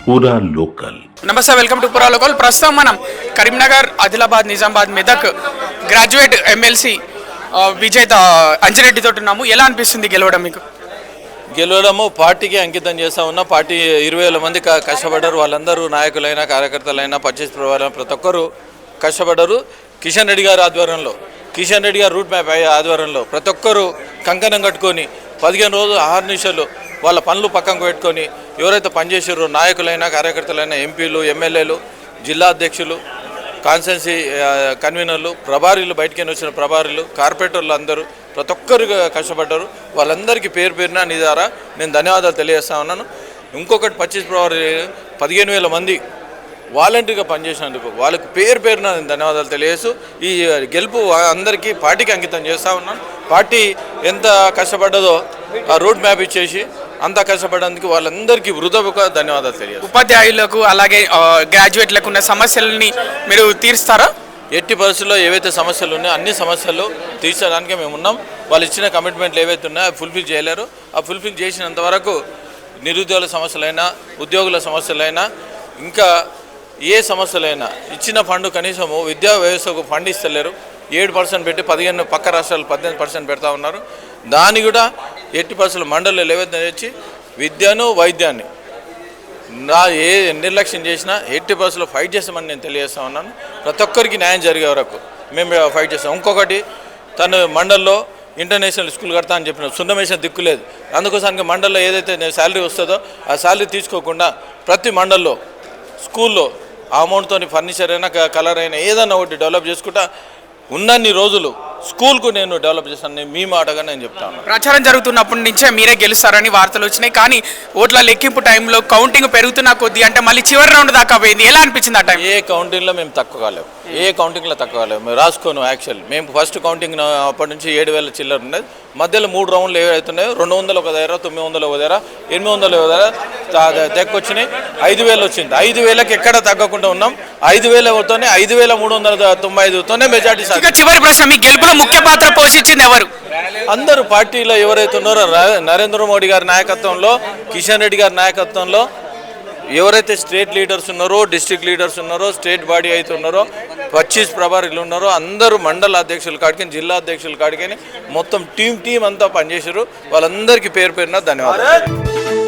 పూరా లోకల్. నమస్తే, welcome to పురా లోకల్. ప్రస్తుతం మనం కరీంనగర్, ఆదిలాబాద్, నిజామాబాద్, మెదక్ గ్రాడ్యుయేట్ ఎమ్మెల్సీ విజేత అంజిరెడ్డి తోటి ఉన్నాము. ఎలా అనిపిస్తుంది గెలవడం మీకు? గెలవడము పార్టీకి అంకితం చేస్తూ ఉన్నా. పార్టీ 20,000 మంది కష్టపడ్డారు. వాళ్ళందరూ నాయకులైనా కార్యకర్తలైనా పర్చేస్ ప్రవాహం ప్రతి ఒక్కరు కష్టపడ్డారు. కిషన్ రెడ్డి గారి ఆధ్వర్యంలో, కిషన్ రెడ్డి గారు రూట్ మ్యాప్ ఆధ్వర్యంలో ప్రతి ఒక్కరు కంకణం కట్టుకొని 15 రోజులు 6 నిమిషాలు వాళ్ళ పనులు పక్కకు పెట్టుకొని ఎవరైతే పనిచేసారో నాయకులైనా కార్యకర్తలైనా ఎంపీలు, ఎమ్మెల్యేలు, జిల్లా అధ్యక్షులు, కాన్స్టిట్యున్సీ కన్వీనర్లు, ప్రభారీలు, బయటికి వచ్చిన ప్రభారీలు, కార్పొరేటర్లు అందరూ ప్రతి ఒక్కరు కష్టపడ్డారు. వాళ్ళందరికీ పేరు పేరున నీ ద్వారా నేను ధన్యవాదాలు తెలియజేస్తా ఉన్నాను. ఇంకొకటి 25 ప్రభారీ 15,000 మంది వాలంటీర్గా పనిచేసినందుకు వాళ్ళకి పేరు పేరున నేను ధన్యవాదాలు తెలియజేస్తూ ఈ గెలుపు అందరికీ పార్టీకి అంకితం చేస్తూ ఉన్నాను. పార్టీ ఎంత కష్టపడ్డదో ఆ రూట్ మ్యాప్ ఇచ్చేసి అంత కష్టపడేందుకు వాళ్ళందరికీ హృదయపూర్వక ధన్యవాదాలు తెలియజేస్తాను. ఉపాధ్యాయులకు అలాగే గ్రాడ్యుయేట్లకు ఉన్న సమస్యలని మీరు తీరుస్తారా? ఎట్టి పరిస్థితుల్లో ఏవైతే సమస్యలు ఉన్నాయో అన్ని సమస్యలు తీర్చడానికే మేము ఉన్నాం. వాళ్ళు ఇచ్చిన కమిట్మెంట్లు ఏవైతే ఉన్నాయో అవి ఫుల్ఫిల్ చేయలేరు. ఆ ఫుల్ఫిల్ చేసినంత వరకు నిరుద్యోగుల సమస్యలైనా, ఉద్యోగుల సమస్యలైనా, ఇంకా ఏ సమస్యలైనా ఇచ్చిన ఫండ్ కనీసము విద్యా వ్యవస్థకు ఫండ్ ఇస్తలేరు. 7% పెట్టి 15 పక్క రాష్ట్రాలు 18% పెడతా ఉన్నారు. దాన్ని కూడా ఎట్టి పరిస్థితులు మండలిలో ఏవైతే తెచ్చి విద్యను, వైద్యాన్ని ఏ నిర్లక్ష్యం చేసినా ఎట్టి పరిస్థితుల్లో ఫైట్ చేస్తామని నేను తెలియజేస్తా ఉన్నాను. ప్రతి ఒక్కరికి న్యాయం జరిగే వరకు మేము ఫైట్ చేస్తాం. ఇంకొకటి, తను మండల్లో ఇంటర్నేషనల్ స్కూల్ కడతా అని చెప్పిన సున్నమేసిన దిక్కు లేదు. అందుకోసానికి మండల్లో ఏదైతే శాలరీ వస్తుందో ఆ శాలరీ తీసుకోకుండా ప్రతి మండల్లో స్కూల్లో ఆ అమౌంట్తో ఫర్నిచర్ అయినా, కలర్ అయినా ఏదైనా ఒకటి డెవలప్ చేసుకుంటా ఉన్నన్ని రోజులు స్కూల్కు నేను డెవలప్ చేస్తాను. మీ మాటగా నేను చెప్తాను. ప్రచారం జరుగుతున్నప్పటి నుంచే మీరే గెలుస్తారని వార్తలు వచ్చినాయి. కానీ ఓట్ల లెక్కింపు టైంలో కౌంటింగ్ పెరుగుతున్న కొద్దీ అంటే మళ్ళీ చివరి రౌండ్ దాకా పోయింది. ఎలా అనిపించింది ఆ టైం? ఏ కౌంటింగ్లో మేము తక్కువ కాలేము. ఏ కౌంటింగ్లో తక్కువ కాలేము. మేము రాసుకోను. యాక్చువల్ మేము ఫస్ట్ కౌంటింగ్ అప్పటి నుంచి 7,000 చిల్లర ఉండేది. మధ్యలో 3 రౌండ్లు ఏవైతున్నాయో 200 ఒక దగ్గర, 900 ఒక దగ్గర, 800 ఒక దగ్గర తెక్కొచ్చినాయి. 5,000 వచ్చింది. 5,000కి ఎక్కడ తగ్గకుండా ఉన్నాం. 5,000తోనే 5,395తోనే మెజార్టీ. చివరి ప్రశ్న, మీ గెలుపులో ముఖ్య పాత్ర పోషించింది ఎవరు? అందరూ పార్టీలో ఎవరైతే ఉన్నారో నరేంద్ర మోడీ గారి నాయకత్వంలో, కిషన్ రెడ్డి గారి నాయకత్వంలో ఎవరైతే స్టేట్ లీడర్స్ ఉన్నారో, డిస్ట్రిక్ట్ లీడర్స్ ఉన్నారో, స్టేట్ బాడీ అయితే ఉన్నారో, 25 ప్రభారీలు ఉన్నారో అందరూ మండల అధ్యక్షులు కాడికని, జిల్లా అధ్యక్షులు కాడికని మొత్తం టీం అంతా పనిచేశారు. వాళ్ళందరికీ పేరు పేరున ధన్యవాదాలు.